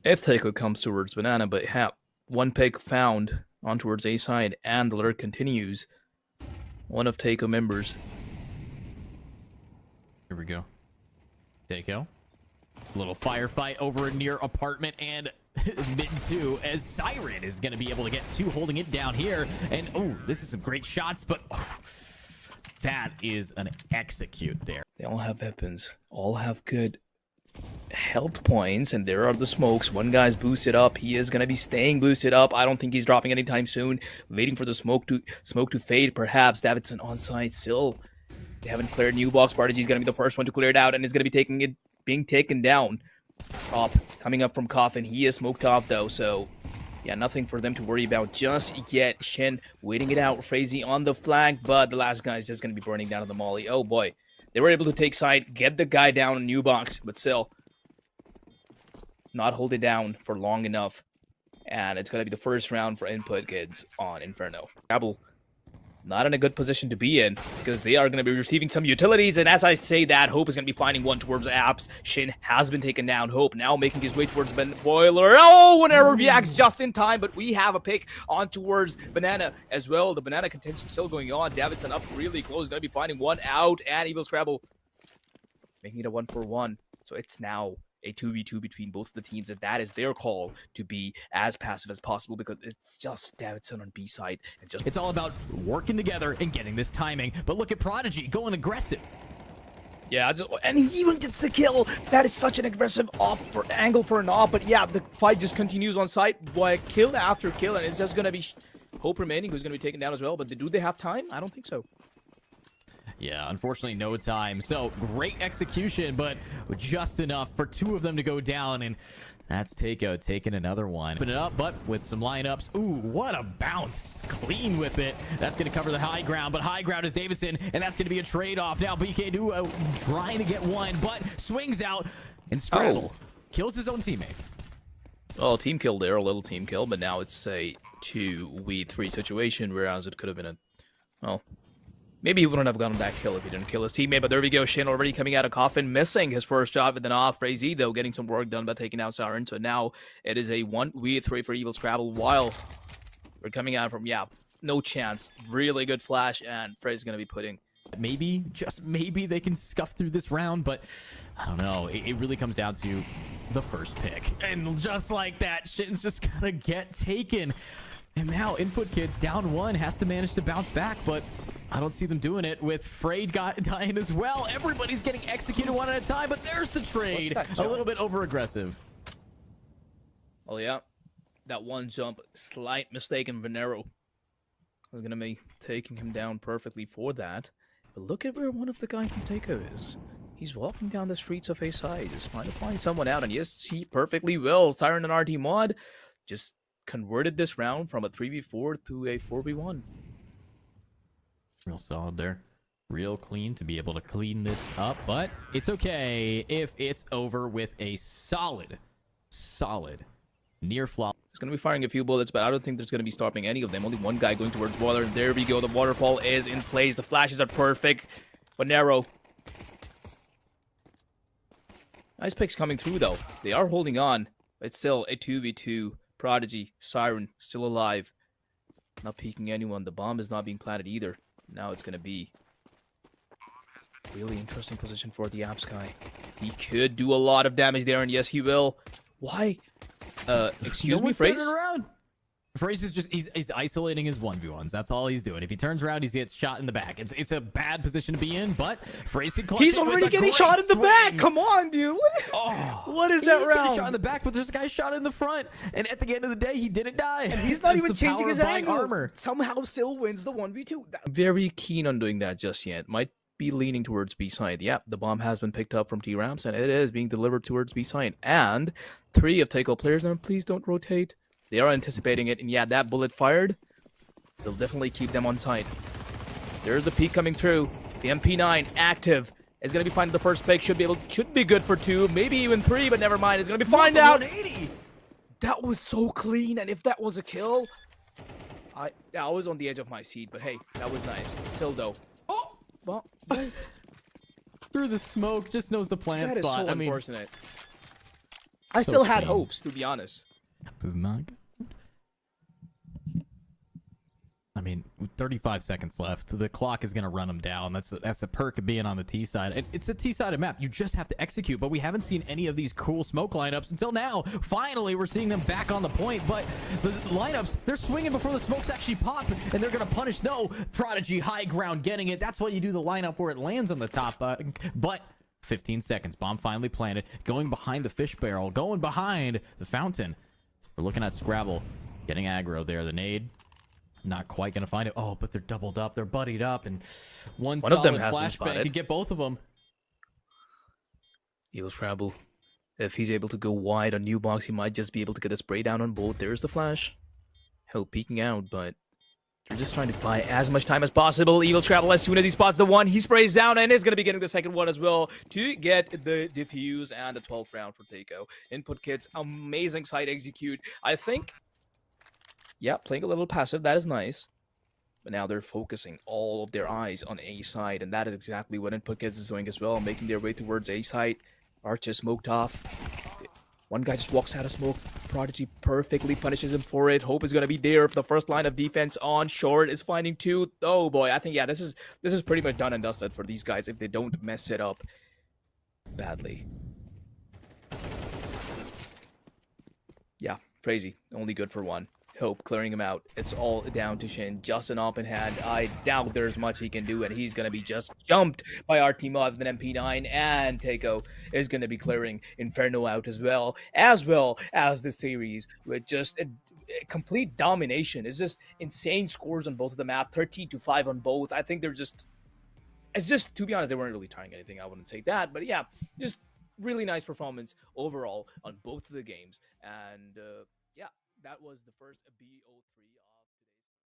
if Teiko comes towards banana, but one pick found on towards A side, and the alert continues. One of Teiko members. Here we go. Teiko. Little firefight over near apartment and mid 2 as Siren is going to be able to get 2 holding it down here. And oh, this is some great shots, but that is an execute there. They all have weapons, all have good health points, and there are the smokes. One guy's boosted up. He is going to be staying boosted up. I don't think he's dropping anytime soon. Waiting for the smoke to fade, perhaps. Davidson on site still. They haven't cleared new box. Prodigy's going to be the first one to clear it out, and is going to be being taken down. Top coming up from Coffin. He is smoked off though, so yeah, nothing for them to worry about just yet. Shen waiting it out. Frazee on the flag, but the last guy is just going to be burning down to the molly. Oh boy. They were able to take side, get the guy down in new box, but still not hold it down for long enough. And it's going to be the first round for InputKids on Inferno. Rabble not in a good position to be in, because they are going to be receiving some utilities, and as I say that, Hope is going to be finding one towards Apps. Shin has been taken down. Hope now making his way towards Boiler. Oh, an arrow reacts just in time, but we have a pick on towards Banana as well. The Banana contention still going on. Davidson up really close, going to be finding one out, and Evil Scrabble making it a 1-for-1. So it's now a 2v2 between both of the teams, and that is their call to be as passive as possible, because it's just Davidson on B side. And just it's all about working together and getting this timing. But look at Prodigy going aggressive. Yeah, and he even gets the kill. That is such an aggressive angle for an op. But yeah, the fight just continues on site. Kill after kill, and it's just gonna be Hope remaining, who's gonna be taken down as well. But do they have time? I don't think so. Yeah, unfortunately, no time. So, great execution, but just enough for 2 of them to go down, and that's Teiko taking another one. Open it up, but with some lineups. Ooh, what a bounce. Clean with it. That's going to cover the high ground, but high ground is Davidson, and that's going to be a trade-off. Now, BK Duo trying to get one, but swings out, and Scrabble kills his own teammate. Well, team kill there, a little team kill, but now it's a 2v3 situation, whereas it could have been a, well, maybe he wouldn't have gotten that kill if he didn't kill his teammate, but there we go. Shin already coming out of Coffin, missing his first shot with an off. Frazee, though, getting some work done by taking out Siren. So now it is a 1v3 for Evil Scrabble, while we're coming out from, yeah, no chance. Really good flash, and Frazee's going to be putting... Maybe, just maybe they can scuff through this round, but I don't know. It really comes down to the first pick. And just like that, Shin's just going to get taken. And now InputKids down 1 has to manage to bounce back, but I don't see them doing it with Frayed dying as well. Everybody's getting executed one at a time, but there's the trade. A little bit over-aggressive. Oh, yeah. That one jump, slight mistake in Venero. I was going to be taking him down perfectly for that. But look at where one of the guys from Teiko is. He's walking down the streets of A side, just trying to find someone out. And yes, he perfectly will. Siren and RT Mod just converted this round from a 3v4 to a 4v1. Real solid there. Real clean to be able to clean this up, but it's okay if it's over with a solid near flop. He's going to be firing a few bullets, but I don't think there's going to be stopping any of them. Only one guy going towards Water. There we go. The waterfall is in place. The flashes are perfect, but narrow. Nice picks coming through, though. They are holding on. It's still a 2v2. Prodigy, Siren, still alive. Not peeking anyone. The bomb is not being planted either. Now it's going to be really interesting position for the Apps guy. He could do a lot of damage there, and yes, he will. Why? Excuse me, Fraze? Fraze is just, he's isolating his 1v1s. That's all he's doing. If he turns around, he gets shot in the back. It's a bad position to be in, but Fraze can clutch. He's already getting shot in the back. Come on, dude. What is that round? He's getting shot in the back, but there's a guy shot in the front. And at the end of the day, he didn't die. And he's not even changing his angle. Armor. Somehow still wins the 1v2. Very keen on doing that just yet. Might be leaning towards B side. Yep, the bomb has been picked up from T-Rams, and it is being delivered towards B side. And 3 of Teiko players, and please don't rotate. They are anticipating it, and yeah, that bullet fired. They'll definitely keep them on site. There's the peek coming through. The MP9 active is going to be finding the first pick. Should be good for 2, maybe even 3, but never mind. It's going to be find out. 180. That was so clean, and if that was a kill, I was on the edge of my seat. But hey, that was nice. Still though. Oh, well, through the smoke, just knows the plant spot. That is so unfortunate. I still had clean. hopes, to be honest. This is not good. I mean, with 35 seconds left, the clock is going to run them down. That's the perk of being on the T side. And it's a T-sided map. You just have to execute, but we haven't seen any of these cool smoke lineups until now. Finally, we're seeing them back on the point, but the lineups, they're swinging before the smokes actually pop, and they're going to punish. No, Prodigy, high ground, getting it. That's why you do the lineup where it lands on the top, but 15 seconds. Bomb finally planted, going behind the fish barrel, going behind the fountain. We're looking at Scrabble, getting aggro there. The nade. Not quite gonna find it. Oh, but they're doubled up. They're buddied up, and one of them solid has been flashbang spotted. could get both of them. Evil Scrabble. If he's able to go wide on new box, he might just be able to get a spray down on both. There's the flash. Hell, peeking out, but they're just trying to buy as much time as possible. Evil Scrabble, as soon as he spots the one, he sprays down and is going to be getting the second one as well to get the defuse and the 12th round for Teiko. InputKids, amazing side execute. I think, yeah, playing a little passive, that is nice. But now they're focusing all of their eyes on A side, and that is exactly what InputKids is doing as well, making their way towards A side. Archer smoked off. One guy just walks out of smoke. Prodigy perfectly punishes him for it. Hope is going to be there for the first line of defense on short. Is finding two. Oh boy, I think, yeah, this is pretty much done and dusted for these guys if they don't mess it up badly. Yeah, crazy. Only good for one. Hope clearing him out. It's all down to Shin. Just an open hand. I doubt there's much he can do, and he's going to be just jumped by our team other than MP9, and Teiko is going to be clearing Inferno out as well as the series with just a complete domination. It's just insane scores on both of the map, 13-5 on both. I think it's just, to be honest, they weren't really trying anything. I wouldn't say that, but yeah, just really nice performance overall on both of the games, and yeah. That was the first BO3 of today's